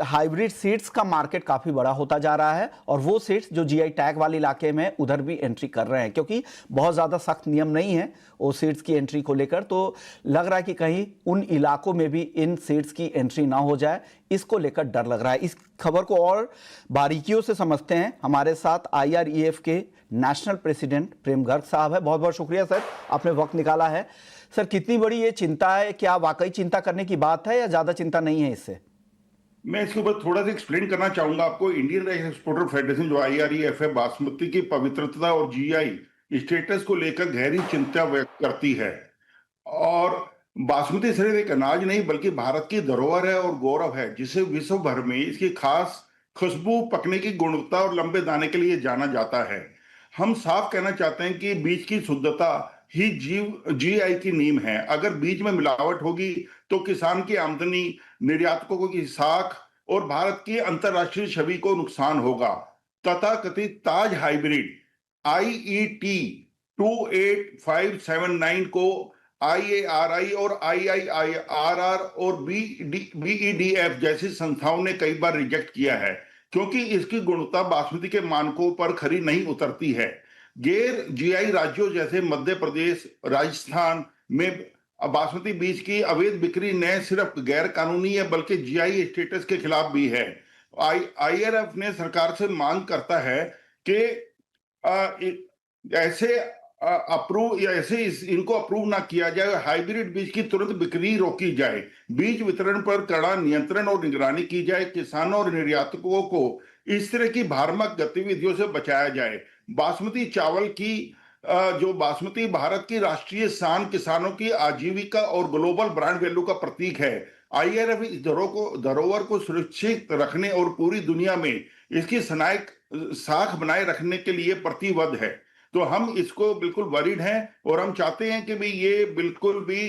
Hybrid seeds का market काफ़ी बड़ा होता जा रहा है और वो सीड्स जो जीआई टैग वाले इलाके में उधर भी एंट्री कर रहे हैं, क्योंकि बहुत ज़्यादा सख्त नियम नहीं है वो सीड्स की एंट्री को लेकर। तो लग रहा है कि कहीं उन इलाकों में भी इन सीड्स की एंट्री ना हो जाए, इसको लेकर डर लग रहा है। इस खबर को और बारीकियों से समझते हैं। हमारे साथ IREF के नेशनल प्रेसिडेंट प्रेम गर्ग साहब है। बहुत बहुत शुक्रिया सर, आपने वक्त निकाला है। सर, कितनी बड़ी ये चिंता है? क्या वाकई चिंता करने की बात है या ज़्यादा चिंता नहीं है इससे? मैं इसके ऊपर थोड़ा सा एक्सप्लेन करना चाहूंगा आपको। इंडियन राइस एक्सपोर्टर फेडरेशन जो IREF है, बासमती की पवित्रता और GI स्टेटस को लेकर गहरी चिंता व्यक्त करती है। और बासमती सिर्फ एक अनाज नहीं बल्कि भारत की धरोहर है और गौरव है, जिसे विश्व भर में इसकी खास खुशबू, पकने की गुणवत्ता और लंबे दाने के लिए जाना जाता है। हम साफ कहना चाहते हैं कि बीज की शुद्धता ही GI की नींव है। अगर बीज में मिलावट होगी तो किसान की आमदनी, निर्यातकों की साख और भारत की अंतर्राष्ट्रीय छवि को नुकसान होगा। तथाकथित ताज हाइब्रिड IET 28579 को IARI और IIRR और BEDF जैसी संस्थाओं ने कई बार रिजेक्ट किया है, क्योंकि इसकी गुणवत्ता बासमती के मानकों पर खरी नहीं उतरती है। गैर GI राज्यों जैसे मध्य प्रदेश, राजस्थान में बासमती बीज की अवैध बिक्री न सिर्फ गैर कानूनी है बल्कि GI स्टेटस के खिलाफ भी है। IRF ने सरकार से मांग करता है कि ऐसे अप्रूव या ऐसे इनको अप्रूव ना किया जाए। हाइब्रिड बीज की तुरंत बिक्री रोकी जाए, बीज वितरण पर कड़ा नियंत्रण और निगरानी की जाए, किसानों और निर्यातकों को इस तरह की भ्रामक गतिविधियों से बचाया जाए। बासमती चावल की जो बासमती भारत की राष्ट्रीय शान, किसानों की आजीविका और ग्लोबल ब्रांड वैल्यू का प्रतीक है। IRF इस धरोहर को सुरक्षित रखने और पूरी दुनिया में इसकी साख बनाए रखने के लिए प्रतिबद्ध है। तो हम इसको बिल्कुल वरीड हैं और हम चाहते हैं कि भी ये बिल्कुल भी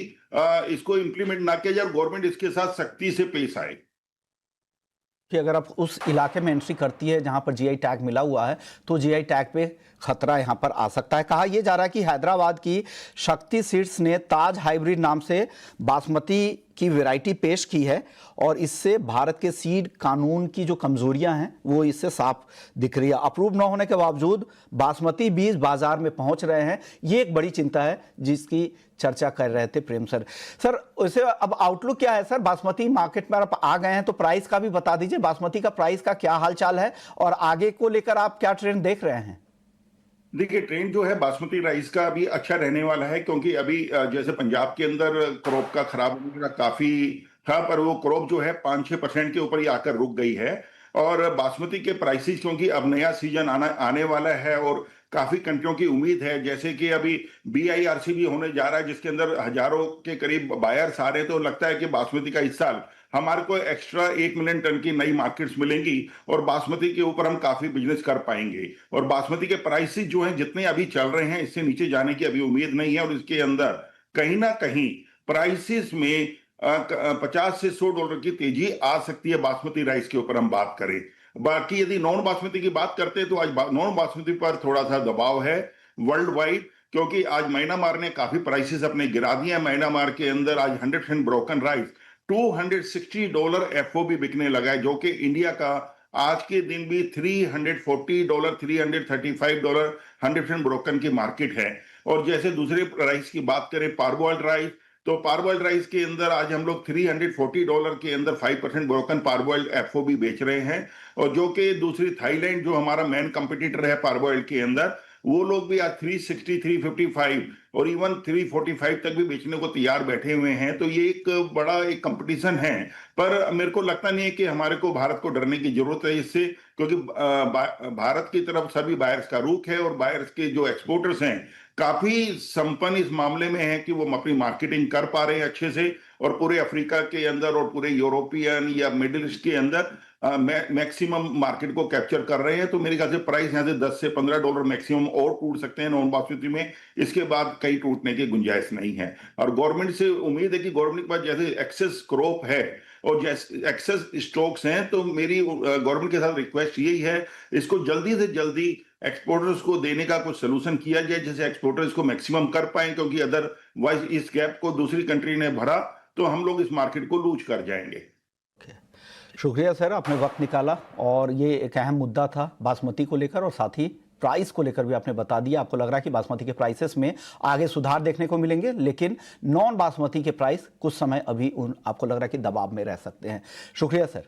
इसको इंप्लीमेंट ना किया जाए, गवर्नमेंट इसके साथ सख्ती से पेश आए। कि अगर आप उस इलाके में एंट्री करती है जहां पर GI टैग मिला हुआ है तो GI टैग पे खतरा यहां पर आ सकता है। कहा यह जा रहा है कि हैदराबाद की शक्ति सीड्स ने ताज हाइब्रिड नाम से बासमती की वैरायटी पेश की है और इससे भारत के सीड कानून की जो कमजोरियां हैं वो इससे साफ दिख रही है। अप्रूव न होने के बावजूद बासमती बीज बाजार में पहुंच रहे हैं, ये एक बड़ी चिंता है जिसकी चर्चा कर रहे थे प्रेम सर। सर, वैसे अब आउटलुक क्या है सर? बासमती मार्केट में आप आ गए हैं तो प्राइस का भी बता दीजिए, बासमती का प्राइस का क्या हालचाल है और आगे को लेकर आप क्या ट्रेंड देख रहे हैं? देखिए, ट्रेंड जो है बासमती राइस का अभी अच्छा रहने वाला है, क्योंकि अभी जैसे पंजाब के अंदर क्रॉप का खराब होने का काफी था, पर वो क्रॉप जो है 5-6% के ऊपर ही आकर रुक गई है। और बासमती के प्राइसेस, क्योंकि अब नया सीजन आने वाला है और काफी कंट्रियों की उम्मीद है, जैसे कि अभी BIRC भी होने जा रहा है जिसके अंदर हजारों के करीब बायर्स आ रहे हैं, तो लगता है कि बासमती का इस साल हमारे को एक्स्ट्रा 1 मिलियन टन की नई मार्केट्स मिलेंगी और बासमती के ऊपर हम काफी बिजनेस कर पाएंगे। और बासमती के प्राइसेस जो हैं जितने अभी चल रहे हैं, इससे नीचे जाने की अभी उम्मीद नहीं है और इसके अंदर कहीं ना कहीं प्राइसेस में 50 से $100 की तेजी आ सकती है बासमती राइस के ऊपर हम बात करें। बाकी यदि नॉन बासमती की बात करते हैं तो आज नॉन बासमती पर थोड़ा सा दबाव है वर्ल्ड वाइड, क्योंकि आज म्यांमार ने काफी प्राइसेस अपने गिरा दिए। म्यांमार के अंदर आज 100% ब्रोकन राइस $260 FOB बिकने लगा है, जो कि इंडिया का आज के दिन भी $340, $335 100% ब्रोकन की मार्केट है। और जैसे दूसरे राइस की बात करें, पार्बोइल्ड राइस, तो पार्बोइल्ड राइस के अंदर आज हम लोग $340 के अंदर 5% ब्रोकन पार्बोइल्ड FOB बेच रहे हैं। और जो कि दूसरी थाईलैंड जो हमारा मेन कंपटीटर है पार्बोइल्ड के अंदर, वो लोग भी आज 360, 355 और इवन 345 तक भी बेचने को तैयार बैठे हुए हैं। तो ये एक बड़ा एक कंपटीशन है, पर मेरे को लगता नहीं है कि हमारे को भारत को डरने की जरूरत है इससे, क्योंकि भारत की तरफ सभी बायर्स का रुख है और बायर्स के जो एक्सपोर्टर्स हैं काफी संपन्न इस मामले में है कि वो अपनी मार्केटिंग कर पा रहे हैं अच्छे से और पूरे अफ्रीका के अंदर और पूरे यूरोपियन या मिडिल ईस्ट के अंदर मैक्सिमम मार्केट को कैप्चर कर रहे हैं। तो मेरे ख्याल से प्राइस यहाँ से $10 से $15 मैक्सिमम और टूट सकते हैं नॉन बासमती में, इसके बाद कहीं टूटने की गुंजाइश नहीं है। और गवर्नमेंट से उम्मीद है कि गवर्नमेंट के पास जैसे एक्सेस क्रॉप है और जैसे एक्सेस स्टॉक्स हैं, तो मेरी गवर्नमेंट के साथ रिक्वेस्ट यही है, इसको जल्दी से जल्दी एक्सपोर्टर्स को देने का कुछ सोल्यूशन किया जाए जिससे एक्सपोर्टर्स को मैक्सिमम कर पाए, क्योंकि अदरवाइज इस गैप को दूसरी कंट्री ने भरा तो हम लोग इस मार्केट को लूज कर जाएंगे। शुक्रिया सर, आपने वक्त निकाला और ये एक अहम मुद्दा था बासमती को लेकर और साथ ही प्राइस को लेकर भी आपने बता दिया। आपको लग रहा है कि बासमती के प्राइसेस में आगे सुधार देखने को मिलेंगे, लेकिन नॉन बासमती के प्राइस कुछ समय अभी आपको लग रहा है कि दबाव में रह सकते हैं। शुक्रिया सर।